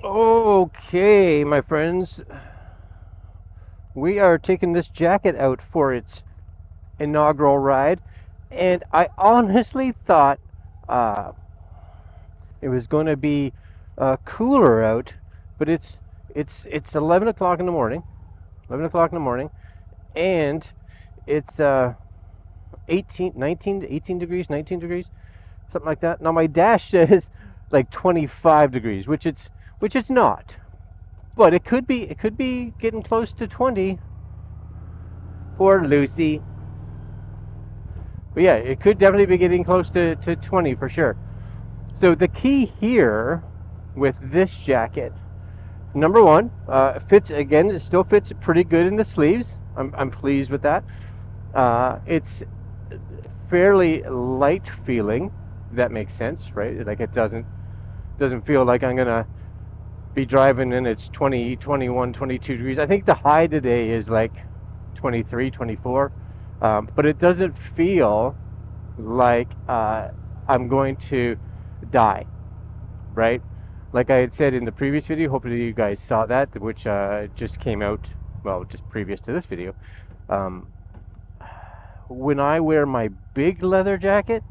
Okay, my friends, we are taking this jacket out for its inaugural ride, and I honestly thought uh, it was going to be cooler out, but it's 11 o'clock in the morning, 11 o'clock in the morning, and it's 18, 19 to 18 degrees, 19 degrees, something like that. Now my dash says like 25 degrees, which it's not, but it could be getting close to 20. Poor Lucy. But yeah, it could definitely be getting close to 20 for sure. So the key here with this jacket, number one, fits again. It still fits pretty good in the sleeves. I'm pleased with that. It's fairly light feeling. If that makes sense, right? Like it doesn't feel like I'm gonna be driving and it's 20, 21, 22 degrees. I think the high today is like 23, 24, but it doesn't feel like I'm going to die, right? Like I had said in the previous video, hopefully you guys saw that, which just came out, well, just previous to this video. Um, when I wear my big leather jacket,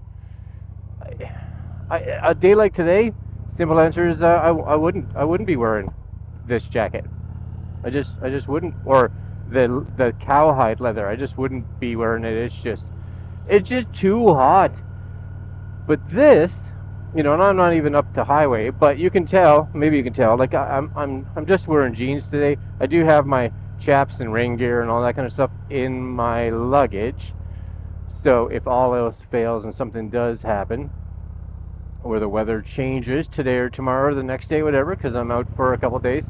a day like today, simple answer is I wouldn't be wearing this jacket. I just wouldn't, or the cowhide leather. I just wouldn't be wearing it. It's just too hot. But this, and I'm not even up to highway, but you can tell, maybe you can tell, like I'm just wearing jeans today. I do have my chaps and rain gear and all that kind of stuff in my luggage. So if all else fails and something does happen, or the weather changes today or tomorrow or the next day, whatever, because I'm out for a couple of days,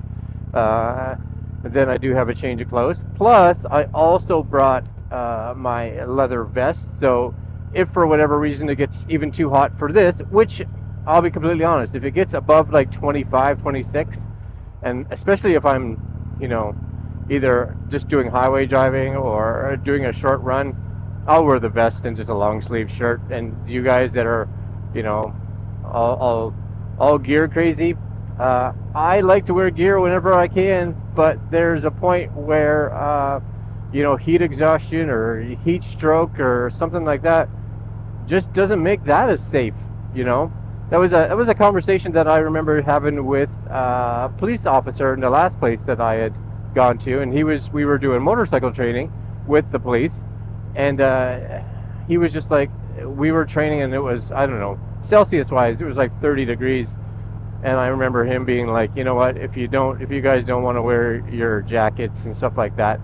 uh, then I do have a change of clothes. Plus, I also brought my leather vest. So if for whatever reason it gets even too hot for this, which I'll be completely honest, if it gets above like 25, 26, and especially if I'm, you know, either just doing highway driving or doing a short run, I'll wear the vest and just a long sleeve shirt. And you guys that are, you know, all all, all gear crazy, I like to wear gear whenever I can, but there's a point where heat exhaustion or heat stroke or something like that just doesn't make that as safe. You know, that was a conversation that I remember having with a police officer in the last place that I had gone to, and we were doing motorcycle training with the police, and he was just like, we were training, and it was, I don't know, Celsius wise, it was like 30 degrees, and I remember him being like, you know what, if you guys don't want to wear your jackets and stuff like that,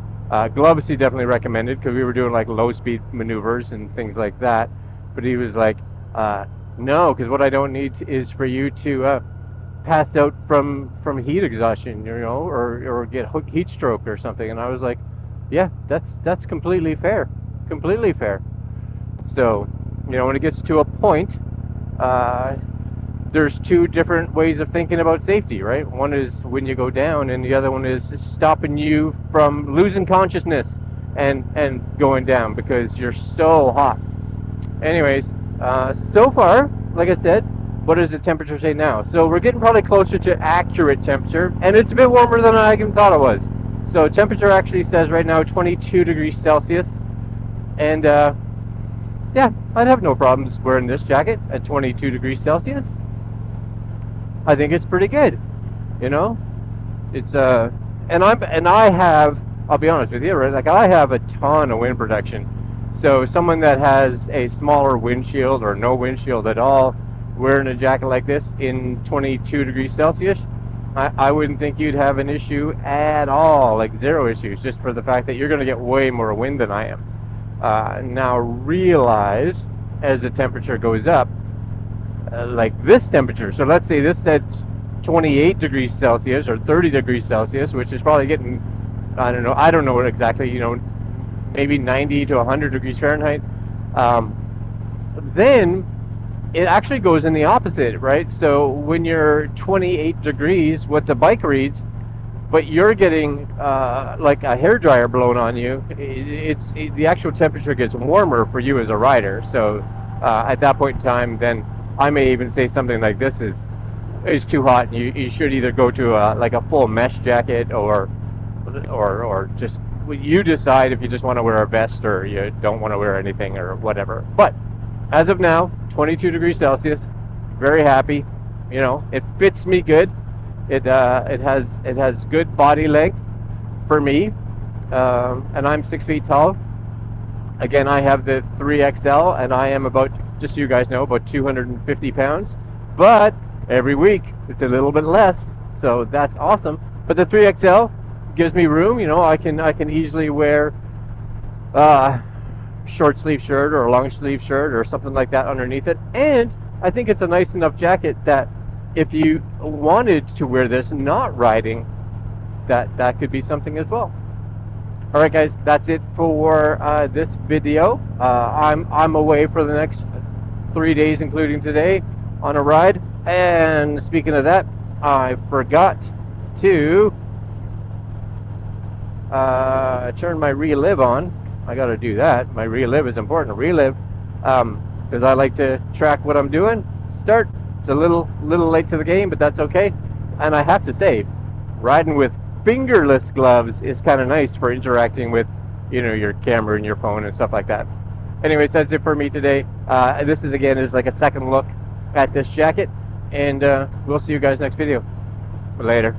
gloves he definitely recommended because we were doing like low speed maneuvers and things like that. But he was like, no, because what I don't need is for you to pass out from heat exhaustion, or get heat stroke or something. And I was like, yeah, that's completely fair, completely fair. So, when it gets to a point, uh, there's two different ways of thinking about safety, right? One is when you go down, and the other one is stopping you from losing consciousness and going down because you're so hot. Anyways, so far, like I said, what does the temperature say now? So we're getting probably closer to accurate temperature, and it's a bit warmer than I even thought it was. So temperature actually says right now 22 degrees Celsius, and yeah, I'd have no problems wearing this jacket at 22 degrees Celsius. I think it's pretty good. You know, it's and I have. I'll be honest with you, right? Like I have a ton of wind protection. So someone that has a smaller windshield or no windshield at all, wearing a jacket like this in 22 degrees Celsius, I wouldn't think you'd have an issue at all, like zero issues, just for the fact that you're going to get way more wind than I am. Now realize as the temperature goes up, like this temperature. So let's say this said 28 degrees Celsius or 30 degrees Celsius, which is probably getting, I don't know what exactly, maybe 90 to 100 degrees Fahrenheit. Then it actually goes in the opposite, right? So when you're 28 degrees, what the bike reads, but you're getting like a hair dryer blown on you, the actual temperature gets warmer for you as a rider. So at that point in time, then I may even say something like this is is too hot, and you should either go to like a full mesh jacket, or just you decide if you just want to wear a vest or you don't want to wear anything or whatever. But as of now, 22 degrees Celsius, very happy. You know, it fits me good. It has good body length for me, and I'm 6 feet tall. Again, I have the 3XL, and I am about, just so you guys know, about 250 pounds. But every week it's a little bit less, so that's awesome. But the 3XL gives me room. You know, I can easily wear uh, short sleeve shirt or a long sleeve shirt or something like that underneath it. And I think it's a nice enough jacket that if you wanted to wear this not riding, that could be something as well. All right, guys, that's it for this video. I'm away for the next 3 days, including today, on a ride. And speaking of that, I forgot to turn my relive on. I got to do that. My relive is important. Relive, because I like to track what I'm doing. Start. It's a little late to the game, but that's okay. And I have to say, riding with fingerless gloves is kind of nice for interacting with, your camera and your phone and stuff like that. Anyways, that's it for me today. This is like a second look at this jacket, and we'll see you guys next video. Later.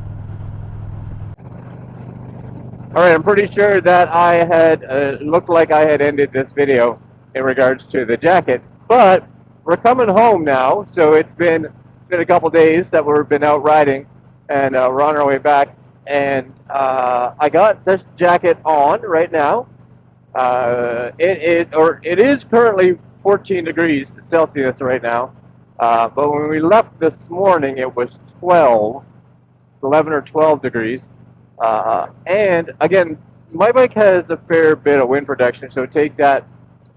All right, I'm pretty sure that I had looked like I had ended this video in regards to the jacket, but we're coming home now, so it's been a couple days that we've been out riding, and we're on our way back, and I got this jacket on right now. It is currently 14 degrees Celsius right now, but when we left this morning, it was 11 or 12 degrees. And again, my bike has a fair bit of wind protection, so take that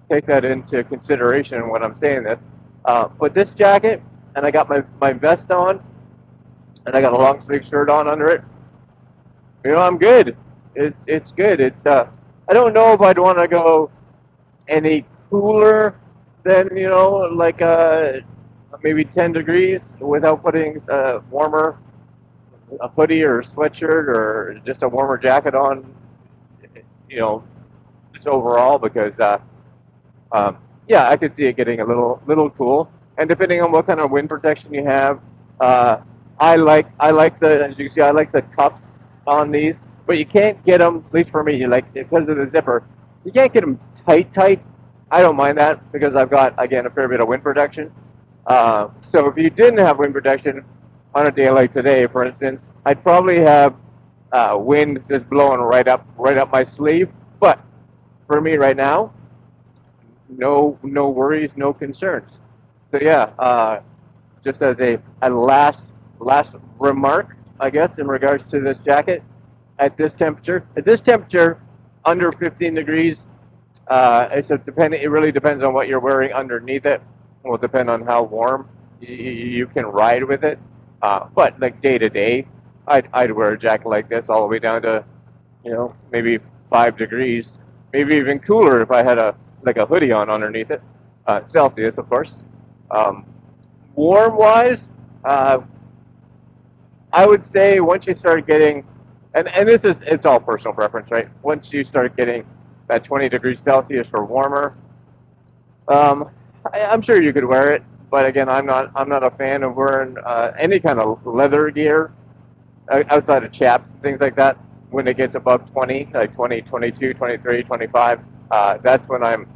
into consideration when I'm saying this. But this jacket, and I got my vest on, and I got a long sleeve shirt on under it. I'm good. It's good. I don't know if I'd want to go any cooler than like maybe 10 degrees without putting warmer a hoodie or a sweatshirt or just a warmer jacket on, you know, just overall, because yeah, I could see it getting a little cool. And depending on what kind of wind protection you have, I like the, as you can see, I like the cuffs on these, but you can't get them, at least for me, like, because of the zipper, you can't get them tight. I don't mind that because I've got, again, a fair bit of wind protection. So if you didn't have wind protection on a day like today, for instance, I'd probably have wind just blowing right up my sleeve. But for me right now, no worries, no concerns. So yeah, just as a last remark, I guess, in regards to this jacket, at this temperature, under 15 degrees, it really depends on what you're wearing underneath it. It will depend on how warm you can ride with it. But like day to day, I'd wear a jacket like this all the way down to, maybe 5 degrees, maybe even cooler if I had a hoodie on underneath it, Celsius, of course. Um, Warm wise, I would say once you start getting, and it's all personal preference, right? Once you start getting that 20 degrees Celsius or warmer, I'm sure you could wear it. But again, I'm not a fan of wearing any kind of leather gear outside of chaps and things like that. When it gets above 20, like 20, 22, 23, 25, that's when I'm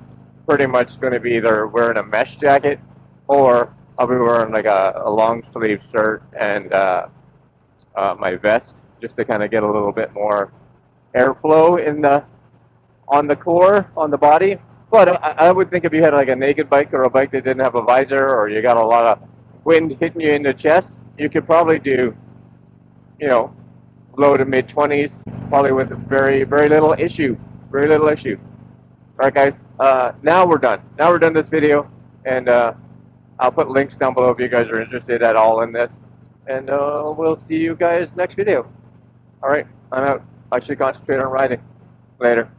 pretty much going to be either wearing a mesh jacket, or I'll be wearing like a long sleeve shirt and my vest, just to kind of get a little bit more airflow on the core, on the body. But I would think if you had like a naked bike or a bike that didn't have a visor, or you got a lot of wind hitting you in the chest, you could probably do, low to mid 20s, probably with very, very little issue. Very little issue. All right, guys. Now we're done. Now we're done this video, and I'll put links down below if you guys are interested at all in this. And we'll see you guys next video. All right, I'm out. I should concentrate on riding. Later.